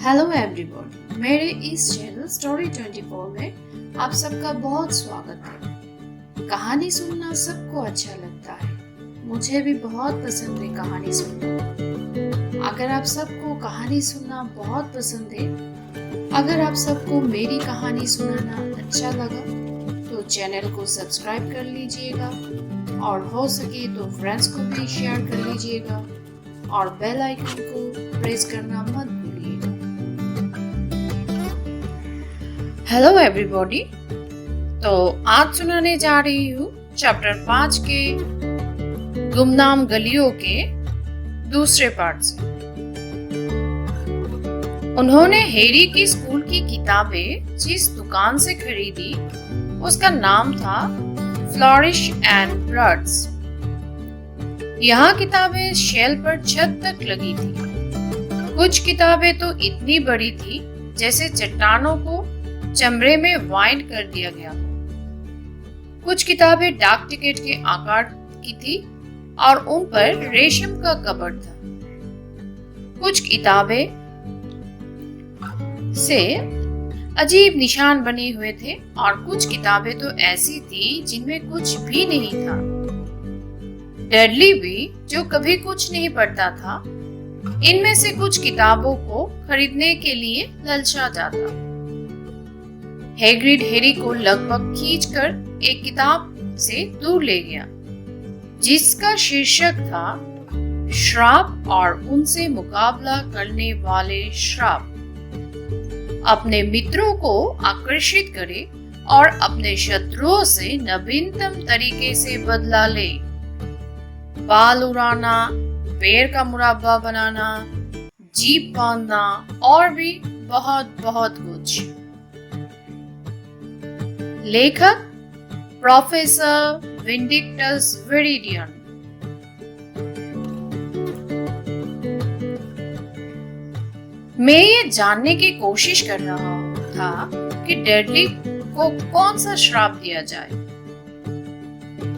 Hello everyone, मेरे इस channel story 24 में आप सबका बहुत स्वागत है। कहानी सुनना सबको अच्छा लगता है। मुझे भी बहुत पसंद है कहानी सुनना। अगर आप सबको कहानी सुनना बहुत पसंद है, अगर आप सबको मेरी कहानी सुनाना अच्छा लगा तो चैनल को सब्सक्राइब कर लीजिएगा और हो सके तो फ्रेंड्स को भी शेयर कर लीजिएगा और बेल आइकन को प्रेस करना मत भूलिएगा। हेलो एवरीबॉडी, तो आज सुनाने जा रही हूँ चैप्टर 5 के गुमनाम गलियों के दूसरे पार्ट से। उन्होंने हैरी की स्कूल की किताबें जिस दुकान से खरीदी उसका नाम था फ्लोरिश एंड ब्लड्स। यहाँ किताबें शेल्फ पर छत तक लगी थी। कुछ किताबें तो इतनी बड़ी थी जैसे चट्टानों को चमड़े में वाइंड कर दिया गया। कुछ किताबें डाक टिकट के आकार की थी और उन पर रेशम का कवर था। कुछ किताबें से अजीब निशान बने हुए थे और कुछ किताबें तो ऐसी थी जिनमें कुछ भी नहीं था। डडली भी, जो कभी कुछ नहीं पढ़ता था, इनमें से कुछ किताबों को खरीदने के लिए ललचा जाता। हैग्रिड हैरी को लगभग खींचकर एक किताब से दूर ले गया जिसका शीर्षक था श्राप और उनसे मुकाबला करने वाले श्राप। अपने मित्रों को आकर्षित करे और अपने शत्रुओं से नवीनतम तरीके से बदला ले। बाल उड़ाना, पेड़ का मुरब्बा बनाना, जीप बांधना और भी बहुत बहुत कुछ। लेखक प्रोफेसर विंडिक्टस विरिडियन। मैं ये जानने की कोशिश कर रहा था कि डडली को कौन सा श्राप दिया जाए।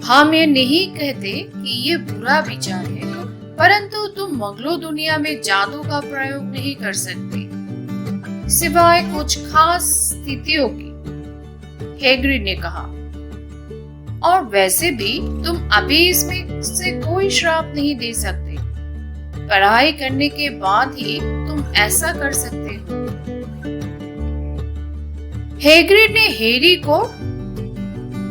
हम ये नहीं कहते कि ये बुरा विचार है, परंतु तुम मंगलो दुनिया में जादू का प्रयोग नहीं कर सकते सिवाय कुछ खास स्थितियों की, हैग्रिड ने कहा। और वैसे भी तुम अभी इसमें से कोई श्राप नहीं दे सकते। पढ़ाई करने के बाद ही तुम ऐसा कर सकते हो। हैग्रिड ने हैरी को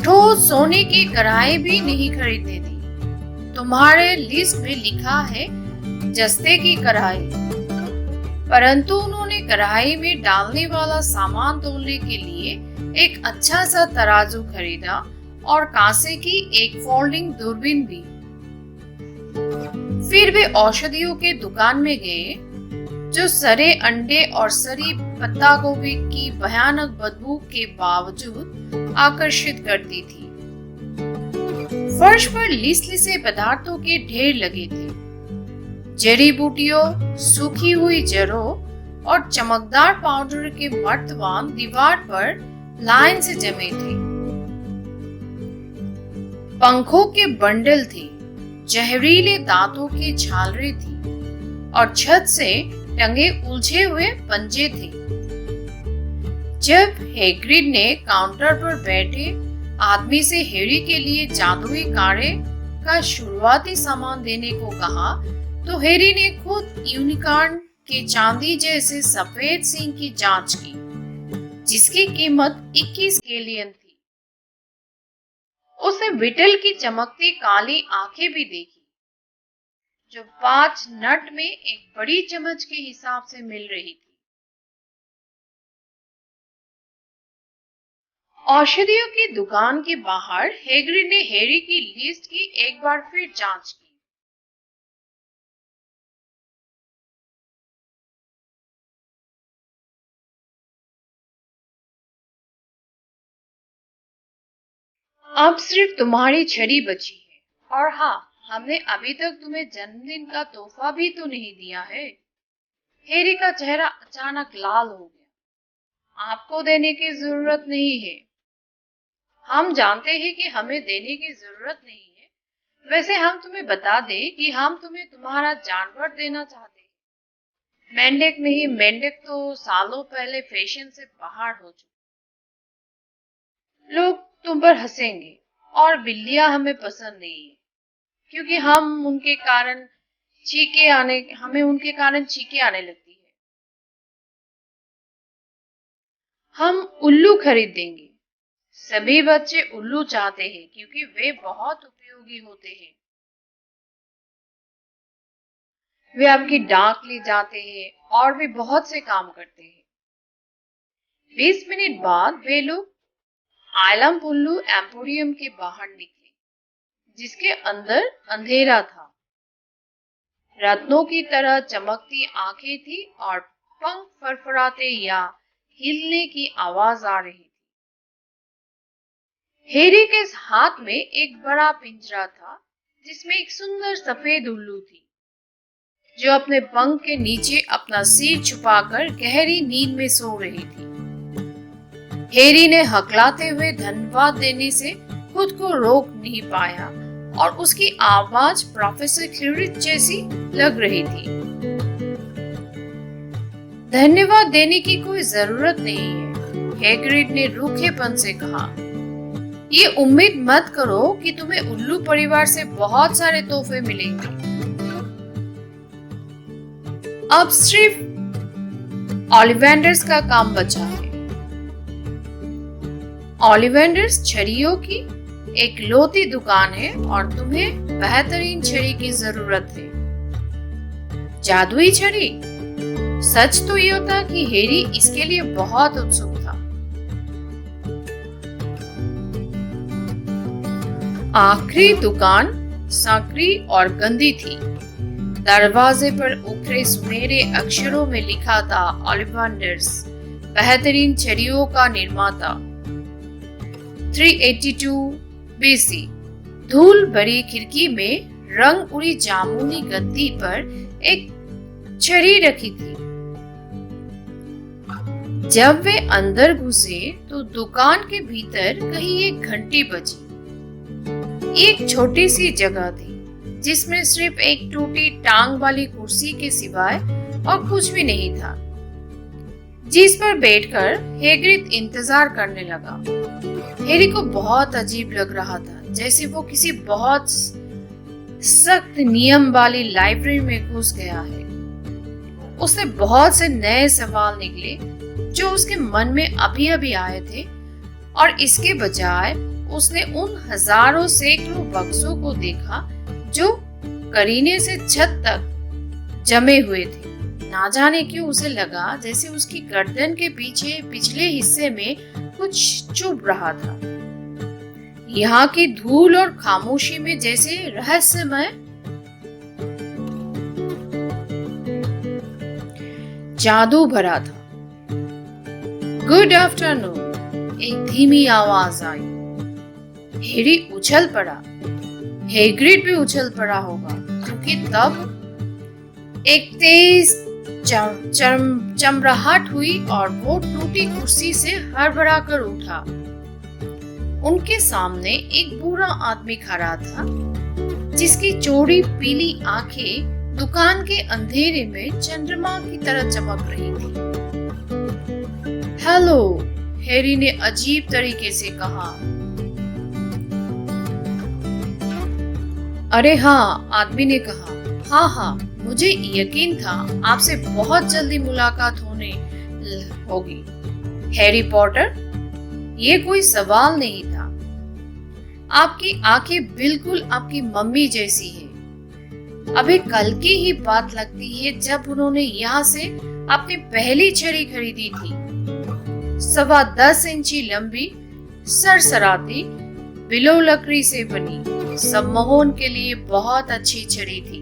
ठोस सोने की कढ़ाई भी नहीं खरीदने दी। तुम्हारे लिस्ट में लिखा है जस्ते की कढ़ाई, परंतु उन्होंने कढ़ाई में डालने वाला सामान तोलने के लिए एक अच्छा सा तराजू खरीदा और कांसे की एक फोल्डिंग दूरबीन भी। फिर वे औषधियों के दुकान में गए जो सड़े अंडे और सड़ी पत्ता गोभी की भयानक बदबू के बावजूद आकर्षित करती थी। फर्श पर लिसलिसे पदार्थों के ढेर लगे थे। जड़ी बूटियों, सूखी हुई जड़ों और चमकदार पाउडर के मर्तबान दीवार पर लाइन से जमे थे। पंखों के बंडल थे, जहरीले दांतों की झालरें थी और छत से टंगे उलझे हुए पंजे थे। जब हैग्रिड ने काउंटर पर बैठे आदमी से हैरी के लिए जादुई काढ़े का शुरुआती सामान देने को कहा, तो हैरी ने खुद यूनिकॉर्न के चांदी जैसे सफेद सिंह की जांच की, जिसकी कीमत 21 गेलियन थी। उसने विटल की चमकती काली आंखें भी देखी, जो 5 नट में एक बड़ी चम्मच के हिसाब से मिल रही थी। औषधियों की दुकान के बाहर हैग्रिड ने हैरी की लिस्ट की एक बार फिर जांच की। अब सिर्फ तुम्हारी छड़ी बची है, और हाँ, हमने अभी तक तुम्हें जन्मदिन का तोहफा भी तो नहीं दिया है। हैरी का चेहरा अचानक लाल हो गया। आपको देने की जरूरत नहीं है। हम जानते हैं कि हमें देने की जरूरत नहीं है। वैसे हम तुम्हें बता दें कि हम तुम्हें तुम्हारा जानवर देना चाहते हैं। मेंढक नहीं, मेंढक तो सालों पहले फैशन से बाहर हो चुके। लोग तुम पर हंसेंगे और बिल्लियां हमें पसंद नहीं है क्योंकि हमें उनके कारण चीखें आने लगती है। हम उल्लू खरीद देंगे। सभी बच्चे उल्लू चाहते हैं क्योंकि वे बहुत उपयोगी होते हैं। वे आपकी डाक ले जाते हैं और भी बहुत से काम करते हैं। 20 मिनट बाद वे लोग आलम पुल्लू एम्पोरियम के बाहर निकले, जिसके अंदर अंधेरा था। रत्नों की तरह चमकती आंखें थी और पंख फरफराते या हिलने की आवाज आ रही थी। हैरी के हाथ में एक बड़ा पिंजरा था जिसमें एक सुंदर सफेद उल्लू थी जो अपने पंख के नीचे अपना सिर छुपाकर गहरी नींद में सो रही थी। हैरी ने हकलाते हुए धन्यवाद देने से खुद को रोक नहीं पाया और उसकी आवाज प्रोफेसर क्यूरिच जैसी लग रही थी। धन्यवाद देने की कोई जरूरत नहीं है, हैग्रिड ने रूखेपन से कहा। ये उम्मीद मत करो कि तुम्हें उल्लू परिवार से बहुत सारे तोहफे मिलेंगे। अब सिर्फ ओलिवेंडर्स का काम बचा है। ओलिवेंडर्स छड़ियों की एक लौती दुकान है और तुम्हें बेहतरीन छड़ी की जरूरत है। जादुई छड़ी? सच तो यह था कि हैरी इसके लिए बहुत उत्सुक था। आखिरी दुकान सांकड़ी और गंदी थी। दरवाजे पर उभरे सुनहरे अक्षरों में लिखा था, ओलिवेंडर्स, बेहतरीन छड़ियों का निर्माता। 382 BC। धूल भरी खिड़की में रंग उड़ी जामुनी गद्दी पर एक छड़ी रखी थी। जब वे अंदर घुसे तो दुकान के भीतर कहीं एक घंटी बजी। एक छोटी सी जगह थी जिसमें सिर्फ एक टूटी टांग वाली कुर्सी के सिवाय और कुछ भी नहीं था, जिस पर बैठकर हैग्रिड इंतजार करने लगा। हैरी को बहुत अजीब लग रहा था, जैसे वो किसी बहुत सख्त नियम वाली लाइब्रेरी में घुस गया है। उससे बहुत से नए सवाल निकले जो उसके मन में अभी अभी आए थे, और इसके बजाय उसने उन हजारों सैकड़ों बक्सों को देखा जो करीने से छत तक जमे हुए थे। ना जाने क्यों उसे लगा जैसे उसकी गर्दन के पीछे पिछले हिस्से में कुछ चुभ रहा था। यहाँ की धूल और खामोशी में जैसे रहस्यमय जादू भरा था। गुड आफ्टरनून, एक धीमी आवाज आई। हैरी उछल पड़ा। हैग्रिड भी उछल पड़ा होगा क्योंकि तब एक तेज चमराहट हुई और वो टूटी कुर्सी से हड़बड़ा कर उठा। उनके सामने एक बूढ़ा आदमी खड़ा था जिसकी चौड़ी पीली आंखें दुकान के अंधेरे में चंद्रमा की तरह चमक रही थी। हेलो, हैरी ने अजीब तरीके से कहा। अरे हाँ, आदमी ने कहा। हाँ हाँ, मुझे यकीन था आपसे बहुत जल्दी मुलाकात होगी हैरी पॉटर। ये कोई सवाल नहीं था। आपकी आंखें बिल्कुल आपकी मम्मी जैसी है। अभी कल की ही बात लगती है जब उन्होंने यहाँ से अपनी पहली छड़ी खरीदी थी। 10.25 इंची लंबी, सरसराती बिलो लकड़ी से बनी, सम्मोहन के लिए बहुत अच्छी छड़ी थी।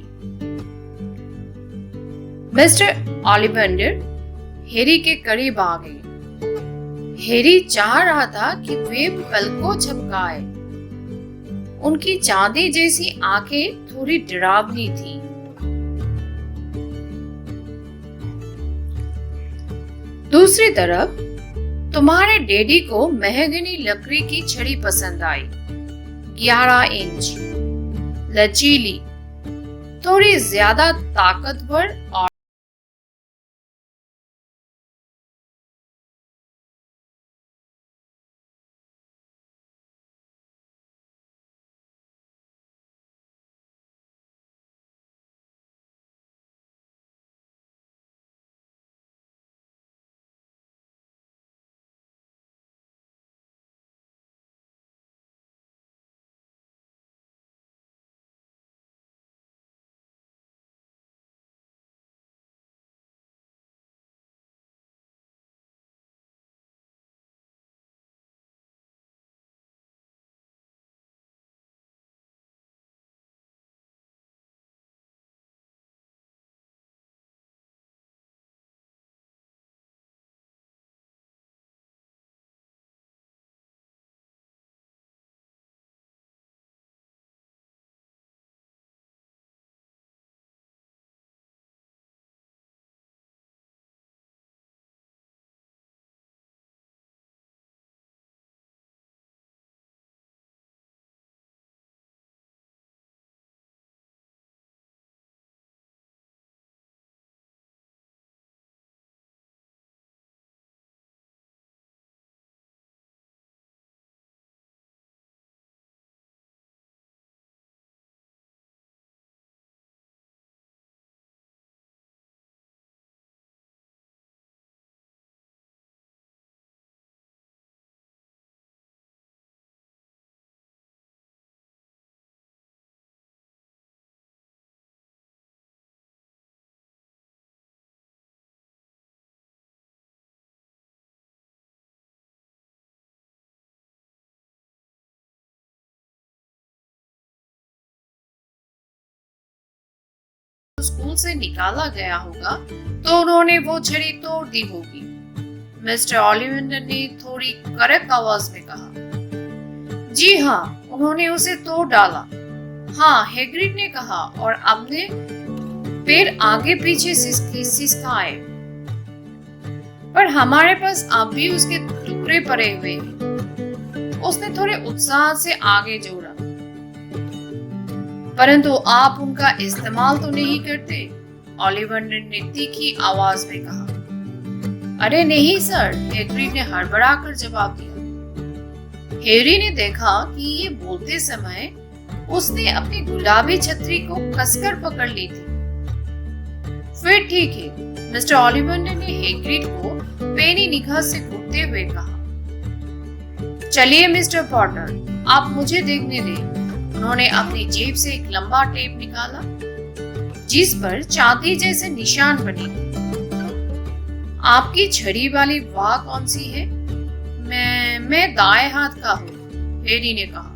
मिस्टर ओलिवेंडर हैरी के करीब आ गए। हैरी चाह रहा था कि वे पलकों झपकाए। उनकी चांदी जैसी आंखें थोड़ी डरावनी थी। दूसरी तरफ तुम्हारे डैडी को मेहगनी लकड़ी की छड़ी पसंद आई। 11 इंच, लचीली, थोड़ी ज्यादा ताकतवर और स्कूल से निकाला गया होगा तो उन्होंने वो छड़ी तोड़ दी होगी। मिस्टर ओलिवेंडर ने थोड़ी कड़क आवाज में कहा। जी हाँ, उन्होंने उसे तोड़ डाला। हाँ, हैग्रिड ने कहा और अपने पैर आगे पीछे सिसकाए। पर हमारे पास अब भी उसके टुकड़े पड़े हुए हैं। उसने थोड़े उत्साह से आगे जोड़ा। परंतु आप उनका इस्तेमाल तो नहीं करते, ओलिवेंडर ने तीखी आवाज में कहा। अरे नहीं सर, हैग्रिड ने हड़बड़ाकर जवाब दिया। हैरी ने देखा कि ये बोलते समय उसने अपनी गुलाबी छतरी को कसकर पकड़ ली थी। फिर ठीक है, मिस्टर ओलिवेंडर ने हैग्रिड को पैनी निगाह से घूरते हुए कहा। चलिए मिस्टर पॉटर, आप मुझे देखने दें। उन्होंने अपनी जेब से एक लंबा टेप निकाला जिस पर चांदी जैसे निशान बने थे। आपकी छड़ी वाली वाह कौन सी है? मैं दाएं हाथ का हूं, हैरी ने कहा।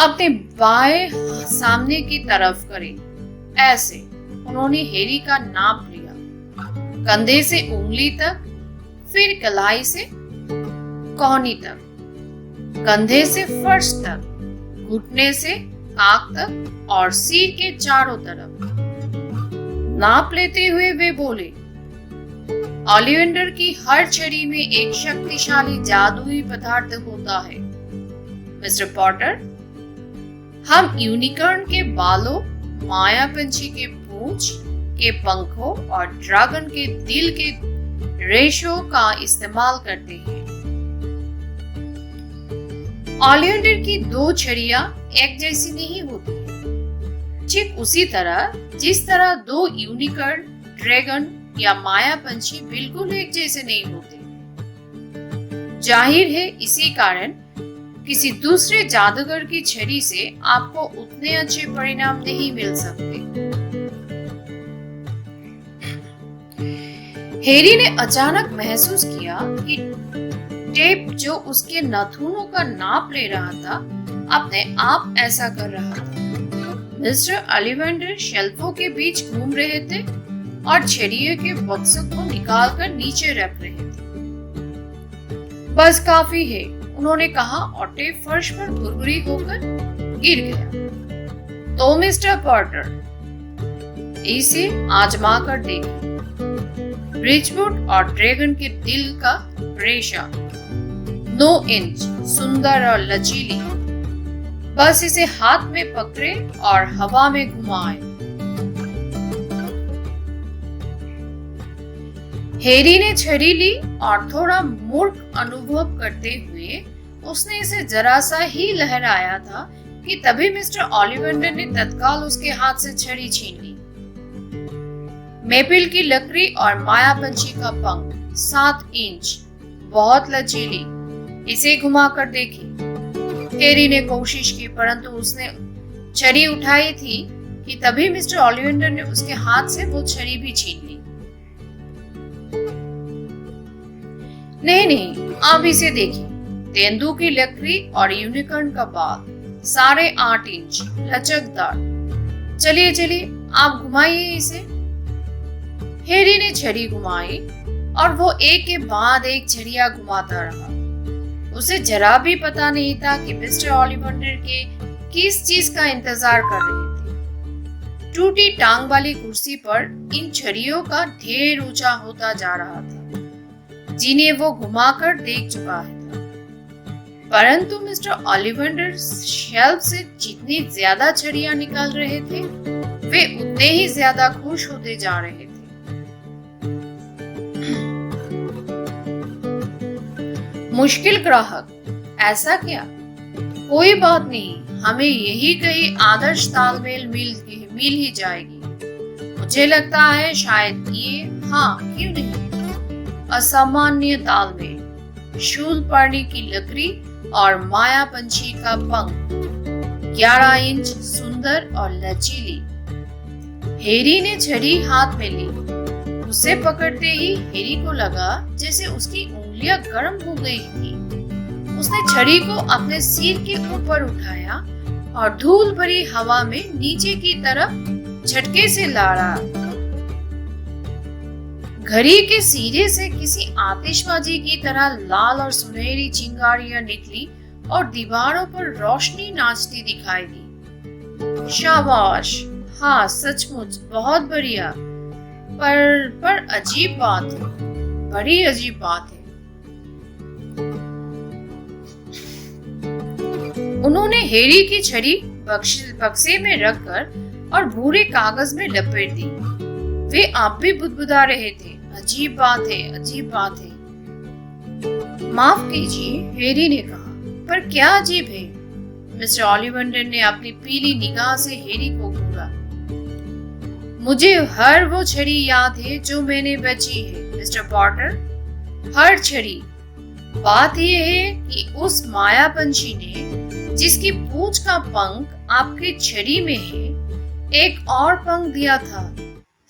अपने बाएं सामने की तरफ करें, ऐसे। उन्होंने हैरी का नाप लिया, कंधे से उंगली तक, फिर कलाई से कोहनी तक, कंधे से फर्श तक, घुटने से काक तक और सिर के चारों तरफ। नाप लेते हुए वे बोले, ओलिवेंडर की हर छड़ी में एक शक्तिशाली जादुई पदार्थ होता है। मिस्टर पॉटर, हम यूनिकॉर्न के बालों, माया पंछी के पूंछ के पंखों और ड्रैगन के दिल के रेशों का इस्तेमाल करते हैं। ओलिवेंडर की दो छड़ियां एक जैसी नहीं होती, ठीक उसी तरह जिस तरह दो यूनिकॉर्न, ड्रैगन या माया पंछी बिल्कुल एक जैसे नहीं होते। जाहिर है इसी कारण किसी दूसरे जादूगर की छड़ी से आपको उतने अच्छे परिणाम नहीं मिल सकते। हैरी ने अचानक महसूस किया कि टेप जो उसके नाखूनों का नाप ले रहा था अपने आप ऐसा कर रहा था। मिस्टर ओलिवेंडर शेल्फों के बीच घूम रहे थे और छड़ियों के बक्सों को निकालकर नीचे रख रहे थे। बस काफी है, उन्होंने कहा और टेप फर्श पर गुरगुरी होकर गिर गया। तो मिस्टर पॉटर, इसे आजमा कर देखिए। ब्रिजवुड और ड्रैगन के दिल का रेशा 9 इंच, सुंदर और लचीली। बस इसे हाथ में पकड़े और हवा में घुमाएं। हैरी ने छड़ी ली और थोड़ा मूर्ख अनुभव करते हुए उसने इसे जरा सा ही लहराया था कि तभी मिस्टर ओलिवेंडर ने तत्काल उसके हाथ से छड़ी छीन ली। मेपल की लकड़ी और माया पंछी का पंख 7 इंच, बहुत लचीली। इसे घुमा कर देखी। हैरी ने कोशिश की, परंतु उसने छड़ी उठाई थी कि तभी मिस्टर ओलिवेंडर ने उसके हाथ से वो छड़ी भी छीन ली। नहीं, आप इसे देखिए। तेंदू की लकड़ी और यूनिकॉर्न का बाल, 8.5 इंच, लचकदार। चलिए, आप घुमाइए इसे। हैरी ने छड़ी घुमाई और वो एक के बाद एक छड़ियां घुमाता रहा। उसे जरा भी पता नहीं था कि मिस्टर ओलिवेंडर के किस चीज का इंतजार कर रहे थे। टूटी टांग वाली कुर्सी पर इन छड़ियों का ढेर ऊंचा होता जा रहा था जिन्हें वो घुमाकर देख चुका है। परंतु मिस्टर ओलिवेंडर शेल्फ से जितनी ज्यादा छड़ियां निकाल रहे थे वे उतने ही ज्यादा खुश होते जा रहे थे। मुश्किल ग्राहक, ऐसा क्या? कोई बात नहीं, हमें यही कहीं आदर्श तालमेल मिल ही जाएगी। मुझे लगता है शायद ये, हाँ क्यों नहीं, असामान्य तालमेल। शूलपर्णी की लकड़ी और माया पंछी का पंख, 11 इंच, सुंदर और लचीली। हैरी ने छड़ी हाथ में ली। उसे पकड़ते ही हैरी को लगा जैसे उसकी उंगलियां गर्म हो गई थी। उसने छड़ी को अपने सिर के ऊपर उठाया और धूल भरी हवा में नीचे की तरफ झटके से ला रहा था। घड़ी के सिरे से किसी आतिशबाजी की तरह लाल और सुनहरी चिंगारियां निकली और दीवारों पर रोशनी नाचती दिखाई दी। शाबाश, हाँ सचमुच बहुत बढ़िया। पर अजीब बात है, बड़ी अजीब बात है। उन्होंने हैरी की छड़ी बक्से में रखकर और भूरे कागज में लपेट दी। वे आप भी बुदबुदा रहे थे। अजीब बात है, अजीब बात है। माफ कीजिए, हैरी ने कहा, पर क्या अजीब है? मिस्टर ओलिवंडर ने अपनी पीली निगाह से हैरी को घूरा। मुझे हर वो छड़ी याद है जो मैंने बची है, मिस्टर पॉटर, हर छड़ी। बात यह है कि उस माया पंछी ने, जिसकी पूंछ का पंख आपकी छड़ी में है, एक और पंख दिया था,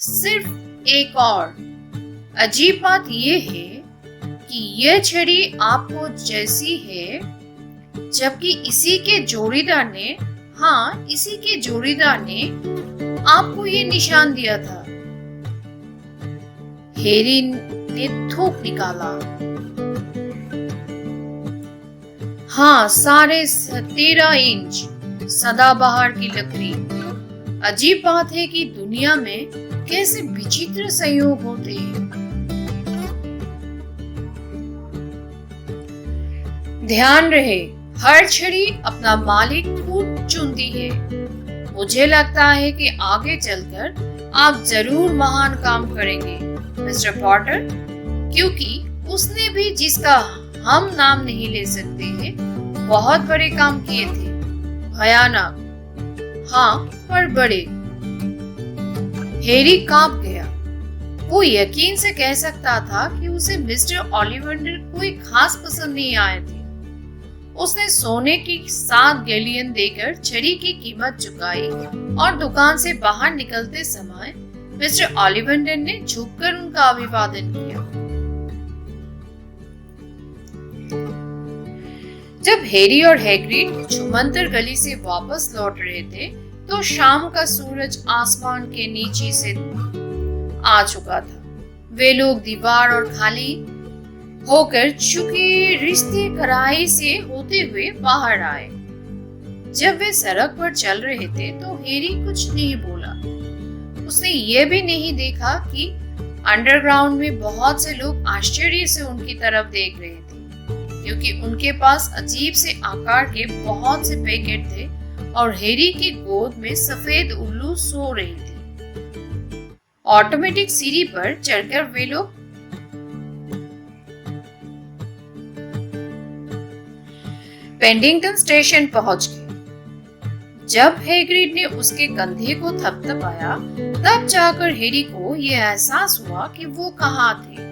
सिर्फ एक और। अजीब बात यह है कि यह छड़ी आपको जैसी है, जबकि इसी के जोड़ीदार ने, हाँ इसी के जोड़ीदार ने आपको ये निशान दिया था। हैरी ने थूक निकाला। हाँ, 13.5 इंच सदाबहार की लकड़ी। अजीब बात है कि दुनिया में कैसे विचित्र संयोग होते हैं। ध्यान रहे, हर छड़ी अपना मालिक खुद चुनती है। मुझे लगता है कि आगे चलकर आप जरूर महान काम करेंगे, मिस्टर पॉटर, क्योंकि उसने भी, जिसका हम नाम नहीं ले सकते हैं, बहुत बड़े काम किए थे। भयानक, हाँ पर बड़े। हैरी कांप गया। वो यकीन से कह सकता था कि उसे मिस्टर ओलिवंडर कोई खास पसंद नहीं आए थे। उसने सोने की 7 गैलियन देकर छड़ी की कीमत चुकाई और दुकान से बाहर निकलते समय मिस्टर ओलिवंडर ने झुककर उनका अभिवादन किया। जब हैरी और हैग्रिड छुमंतर गली से वापस लौट रहे थे, तो शाम का सूरज आसमान के नीचे से आ चुका था। वे लोग दीवार और खाली होकर चुके रिश्ते कढ़ाई से होते हुए बाहर आए। जब वे सड़क पर चल रहे थे तो हैरी कुछ नहीं बोला। उसने ये भी नहीं देखा कि अंडरग्राउंड में बहुत से लोग आश्चर्य से उनकी तरफ देख रहे थे, क्योंकि उनके पास अजीब से आकार के बहुत से पैकेट थे और हैरी की गोद में सफेद उल्लू सो रही थी। ऑटोमेटिक सीढ़ी पर चढ़कर वे लोग पेंडिंगटन स्टेशन पहुंच गए। जब हैग्रिड ने उसके कंधे को थपथपाया, तब जाकर हैरी को यह एहसास हुआ कि वो कहाँ थे।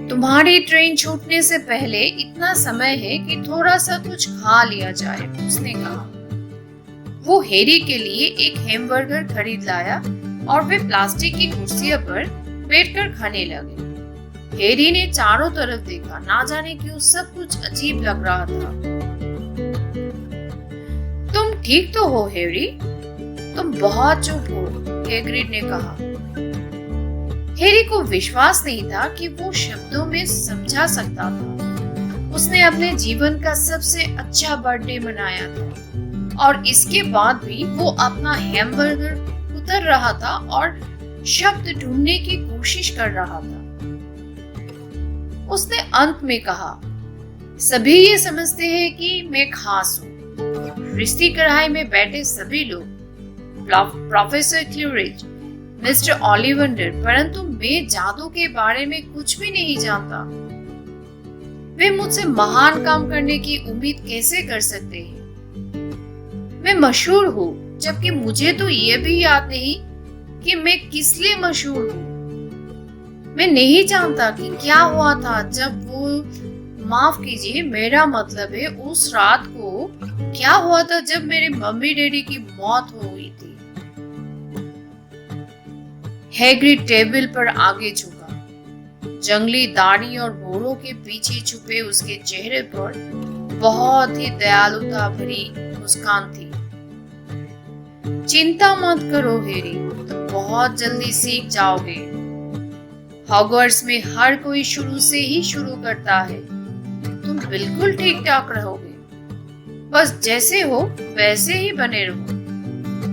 तुम्हारी ट्रेन छूटने से पहले इतना समय है कि थोड़ा सा कुछ खा लिया जाए, उसने कहा। वो हैरी के लिए एक हैमबर्गर खरीद लाया और वे प्लास्टिक की कुर्सियों पर बैठकर खाने लगे। हैरी ने चारों तरफ देखा, ना जाने क्यों सब कुछ अजीब लग रहा था। तुम ठीक तो हो हैरी? तुम बहुत चुप हो, हैग्रिड ने कहा। हैरी को विश्वास नहीं था कि वो शब्दों में समझा सकता था। उसने अपने जीवन का सबसे अच्छा बर्थडे मनाया था और इसके बाद भी वो अपना हैमबर्गर उतर रहा था और शब्द ढूंढने की कोशिश कर रहा था। उसने अंत में कहा, सभी ये समझते हैं कि मैं खास हूँ। रिश्ती कढ़ाई में बैठे सभी लोग, प्रोफेसर क्लूरिज, मिस्टर ओलिवंडर, परंतु मैं जादू के बारे में कुछ भी नहीं जानता। वे मुझसे महान काम करने की उम्मीद कैसे कर सकते हैं? मैं मशहूर हूँ, जबकि मुझे तो ये भी याद नहीं कि मैं किस लिए मशहूर हूँ। मैं नहीं जानता कि क्या हुआ था जब वो, माफ कीजिए, मेरा मतलब है उस रात को क्या हुआ था जब मेरे मम्मी डैडी की मौत हो गई थी। हैग्रिड टेबल पर आगे झुका। जंगली दाढ़ी और भौरों के पीछे छुपे उसके चेहरे पर बहुत ही दयालुता भरी मुस्कान थी। चिंता मत करो हैरी, तुम बहुत जल्दी सीख जाओगे। हॉगवर्ट्स में हर कोई शुरू से ही शुरू करता है। तुम बिल्कुल ठीक ठाक रहोगे। बस जैसे हो वैसे ही बने रहो।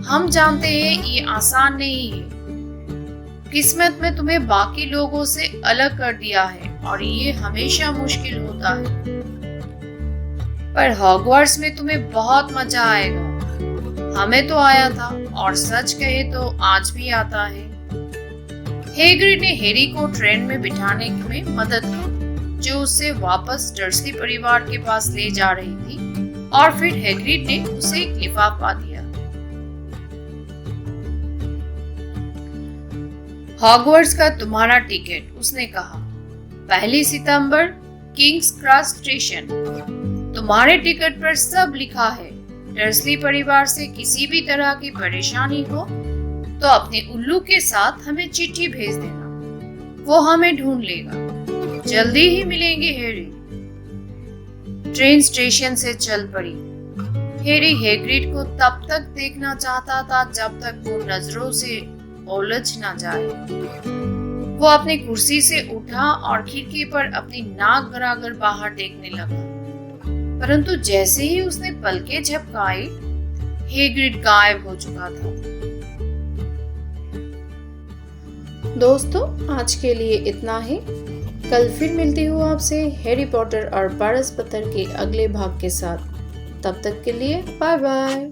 हम जानते हैं ये आसान नहीं है। किस्मत में तुम्हें बाकी लोगों से अलग कर दिया है और ये हमेशा मुश्किल होता है। पर हॉगवर्ट्स में तुम्हें बहुत मजा आएगा। हमें तो आया था और सच कहे तो आज भी आता है। हैग्रिड ने हैरी को ट्रेन में बिठाने में मदद की, जो उसे वापस डर्सली परिवार के पास ले जा रही थी, और फिर हैग्रिड ने उसे एक लिफाफा दिया। हॉगवर्ट्स का तुम्हारा टिकट, उसने कहा। 1 सितंबर, किंग्स क्रॉस स्टेशन। तुम्हारे टिकट पर सब लिखा है। डर्सली परिवार से किसी भी तरह की परेशानी हो तो अपने उल्लू के साथ हमें चिट्ठी भेज देना। वो हमें ढूंढ लेगा। जल्दी ही मिलेंगे हैरी। ट्रेन स्टेशन से चल पड़ी। हैरी हैग्रिड को तब तक देखना चाहता था जब तक वो नजरों से उलझ न जाए। वो अपनी कुर्सी से उठा और खिड़की पर अपनी नाक गड़ाकर बाहर देखने लगा। परंतु जैसे ही उसने पलकें झपकाई, हैग्रिड गायब हो चुका था। दोस्तों, आज के लिए इतना ही। कल फिर मिलती हूँ आपसे हैरी पॉटर और पारस पत्थर के अगले भाग के साथ। तब तक के लिए बाय बाय।